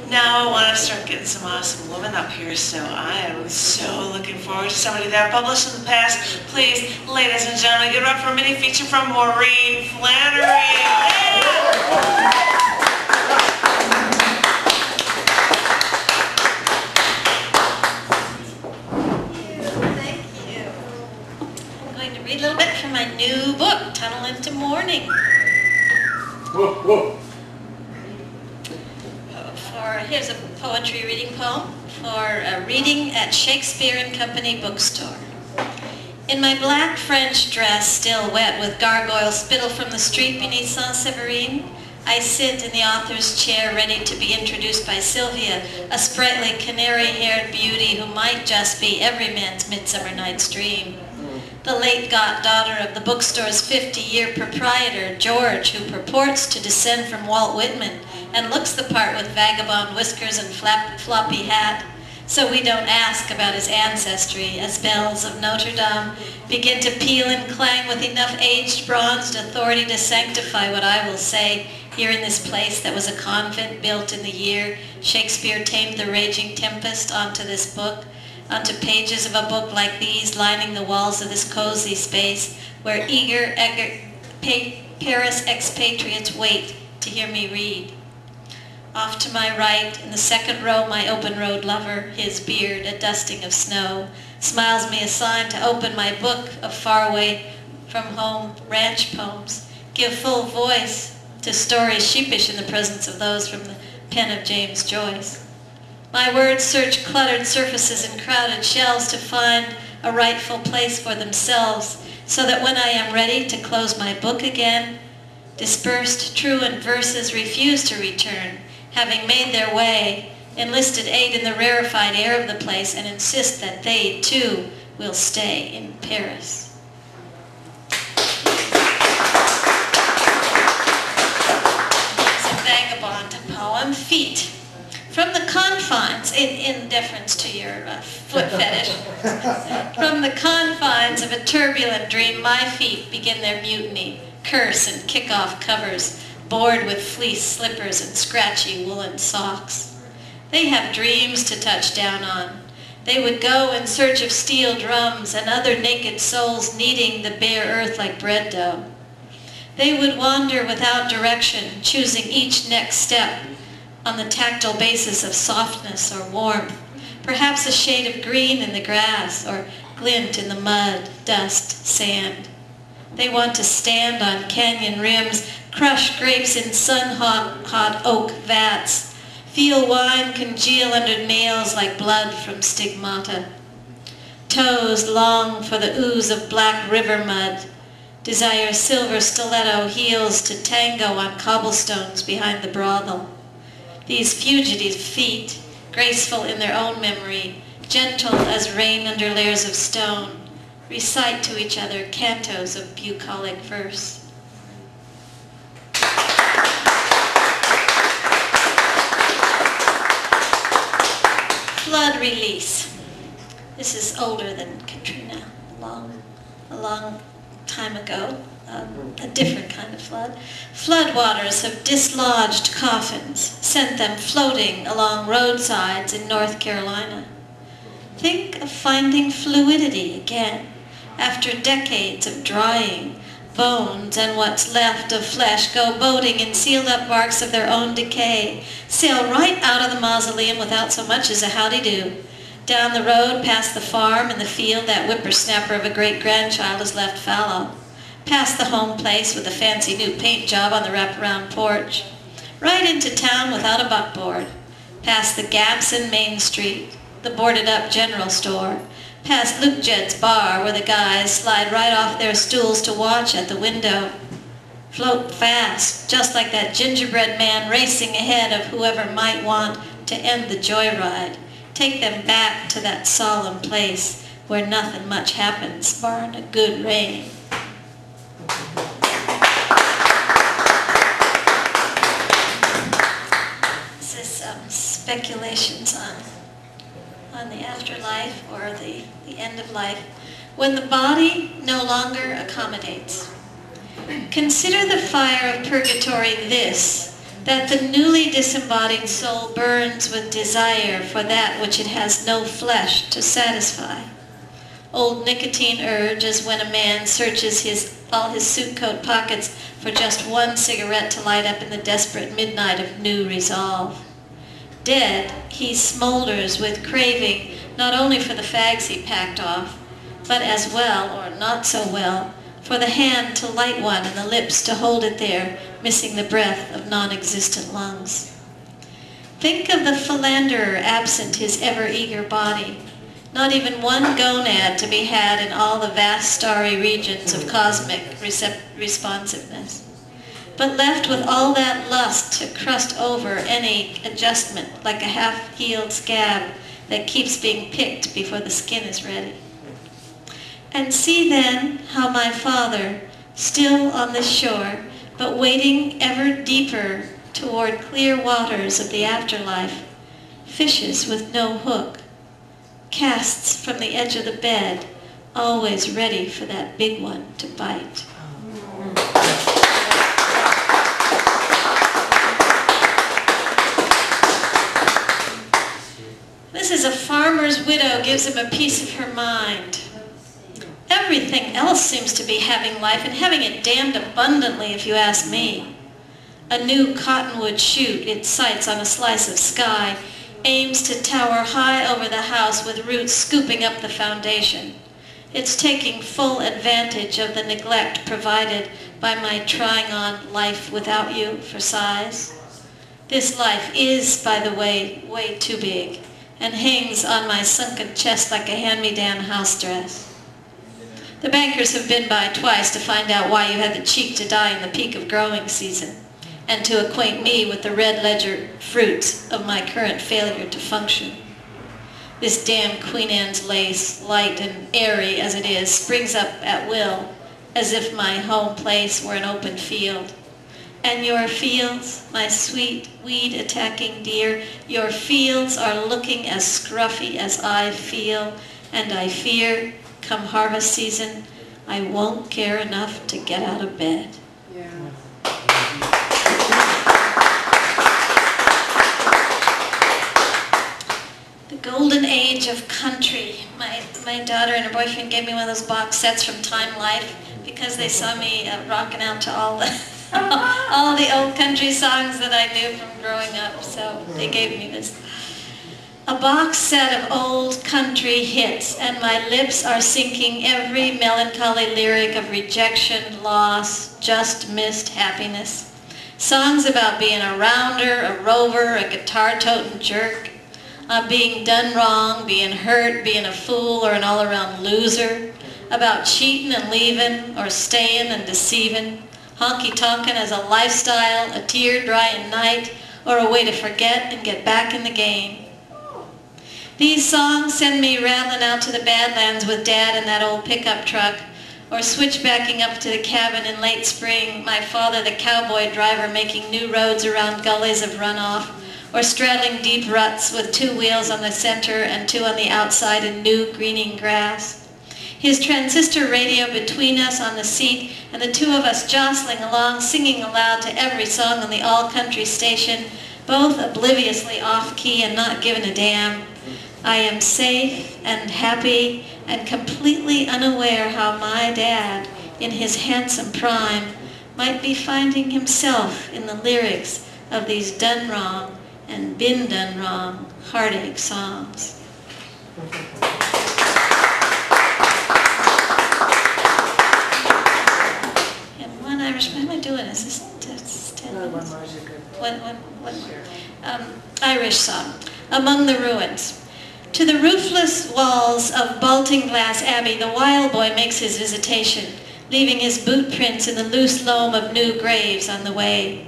Now I want to start getting some awesome women up here, so I am so looking forward to somebody that I've published in the past. Please, ladies and gentlemen, give it up for a mini feature from Maureen Flannery. Thank you. I'm going to read a little bit from my new book, Tunnel into Morning. Whoa, whoa. Here's a poetry reading poem for a reading at Shakespeare and Company bookstore. In my black French dress, still wet with gargoyle spittle from the street beneath Saint-Séverine, I sit in the author's chair ready to be introduced by Sylvia, a sprightly canary-haired beauty who might just be every man's Midsummer Night's Dream. The late goddaughter of the bookstore's 50-year proprietor, George, who purports to descend from Walt Whitman and looks the part with vagabond whiskers and floppy hat, so we don't ask about his ancestry as bells of Notre Dame begin to peal and clang with enough aged bronzed authority to sanctify what I will say here in this place that was a convent built in the year Shakespeare tamed the raging tempest onto this book, onto pages of a book like these lining the walls of this cozy space where eager Paris expatriates wait to hear me read. Off to my right, in the second row, my open road lover, his beard a dusting of snow, smiles me a sign to open my book of faraway from home ranch poems, give full voice to stories sheepish in the presence of those from the pen of James Joyce. My words search cluttered surfaces and crowded shelves to find a rightful place for themselves, so that when I am ready to close my book again, dispersed truant verses refuse to return, having made their way, enlisted aid in the rarefied air of the place, and insist that they, too, will stay in Paris. It's a vagabond poem, Feet. From the confines, in deference to your foot fetish, from the confines of a turbulent dream, my feet begin their mutiny, curse and kick off covers, bored with fleece slippers and scratchy woolen socks. They have dreams to touch down on. They would go in search of steel drums and other naked souls kneading the bare earth like bread dough. They would wander without direction, choosing each next step on the tactile basis of softness or warmth, perhaps a shade of green in the grass or glint in the mud, dust, sand. They want to stand on canyon rims, crush grapes in sun-hot oak vats, feel wine congeal under nails like blood from stigmata. Toes long for the ooze of black river mud, desire silver stiletto heels to tango on cobblestones behind the brothel. These fugitive feet, graceful in their own memory, gentle as rain under layers of stone, recite to each other cantos of bucolic verse. Flood release. This is older than Katrina, a long time ago, a different kind of flood. Floodwaters have dislodged coffins, sent them floating along roadsides in North Carolina. Think of finding fluidity again, after decades of drying. Bones and what's left of flesh go boating in sealed-up barks of their own decay, sail right out of the mausoleum without so much as a howdy-do. Down the road, past the farm and the field that whippersnapper of a great-grandchild has left fallow. Past the home place with a fancy new paint job on the wraparound porch. Right into town without a buckboard. Past the gaps in Main Street, the boarded-up general store. Past Luke Jed's bar where the guys slide right off their stools to watch at the window. Float fast, just like that gingerbread man racing ahead of whoever might want to end the joyride. Take them back to that solemn place where nothing much happens, barring a good rain. This is speculations on the afterlife or the end of life, when the body no longer accommodates. Consider the fire of purgatory this, that the newly disembodied soul burns with desire for that which it has no flesh to satisfy. Old nicotine urge is when a man searches all his suit coat pockets for just one cigarette to light up in the desperate midnight of new resolve. Dead, he smolders with craving not only for the fags he packed off, but as well, or not so well, for the hand to light one and the lips to hold it there, missing the breath of non-existent lungs. Think of the philanderer absent his ever-eager body. Not even one gonad to be had in all the vast starry regions of cosmic responsiveness, but left with all that lust to crust over any adjustment like a half-healed scab that keeps being picked before the skin is ready. And see then how my father, still on this shore, but wading ever deeper toward clear waters of the afterlife, fishes with no hook, casts from the edge of the bed, always ready for that big one to bite. This is a farmer's widow gives him a piece of her mind. Everything else seems to be having life, and having it damned abundantly, if you ask me. A new cottonwood shoot, its sights on a slice of sky, aims to tower high over the house with roots scooping up the foundation. It's taking full advantage of the neglect provided by my trying on life without you for size. This life is, by the way too big, and hangs on my sunken chest like a hand-me-down house dress. The bankers have been by twice to find out why you had the cheek to die in the peak of growing season, and to acquaint me with the red ledger fruits of my current failure to function. This damn Queen Anne's lace, light and airy as it is, springs up at will, as if my home place were an open field. And your fields, my sweet weed-attacking dear, your fields are looking as scruffy as I feel, and I fear, come harvest season, I won't care enough to get out of bed. Yeah. The golden age of country. My daughter and her boyfriend gave me one of those box sets from Time Life because they saw me rocking out to all the all the old country songs that I knew from growing up, so they gave me this. A box set of old country hits, and my lips are sinking every melancholy lyric of rejection, loss, just missed happiness. Songs about being a rounder, a rover, a guitar-toting jerk, being done wrong, being hurt, being a fool or an all-around loser, about cheating and leaving, or staying and deceiving, honky-tonkin' as a lifestyle, a tear-drying night, or a way to forget and get back in the game. These songs send me rattling out to the Badlands with Dad in that old pickup truck, or switchbacking up to the cabin in late spring, my father the cowboy driver making new roads around gullies of runoff, or straddling deep ruts with 2 wheels on the center and 2 on the outside in new greening grass. His transistor radio between us on the seat, and the 2 of us jostling along, singing aloud to every song on the all-country station, both obliviously off-key and not giving a damn. I am safe and happy and completely unaware how my dad, in his handsome prime, might be finding himself in the lyrics of these done wrong and been done wrong heartache songs. And one Irish, what am I doing? Is this 10 minutes? One more is good. One more. Irish song, Among the Ruins. To the roofless walls of Baltinglass Abbey, the wild boy makes his visitation, leaving his boot prints in the loose loam of new graves on the way.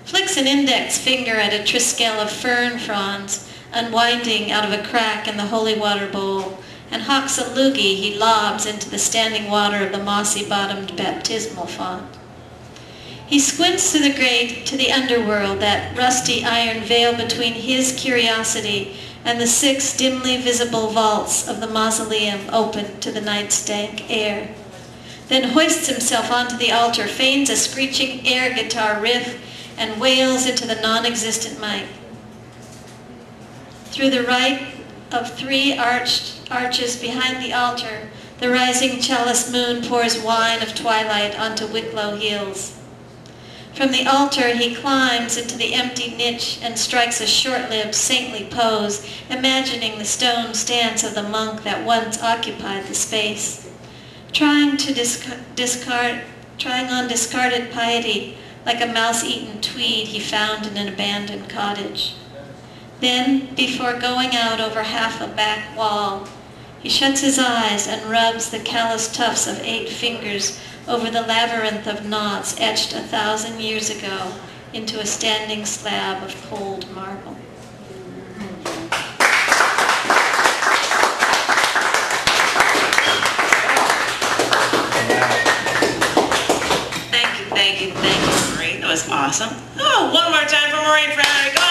Flicks an index finger at a triskel of fern fronds, unwinding out of a crack in the holy water bowl, and hawks a loogie he lobs into the standing water of the mossy-bottomed baptismal font. He squints through the grate to the underworld, that rusty iron veil between his curiosity and the 6 dimly visible vaults of the mausoleum open to the night's dank air. Then hoists himself onto the altar, feigns a screeching air guitar riff, and wails into the non-existent mic. Through the right of 3 arches behind the altar, the rising cellist moon pours wine of twilight onto Wicklow Hills. From the altar he climbs into the empty niche and strikes a short-lived saintly pose, imagining the stone stance of the monk that once occupied the space. Trying on discarded piety like a mouse-eaten tweed he found in an abandoned cottage. Then, before going out over half a back wall, he shuts his eyes and rubs the callous tufts of 8 fingers over the labyrinth of knots etched 1,000 years ago into a standing slab of cold marble. Thank you, Maureen. That was awesome. Oh, one more time for Maureen Flannery. Come on.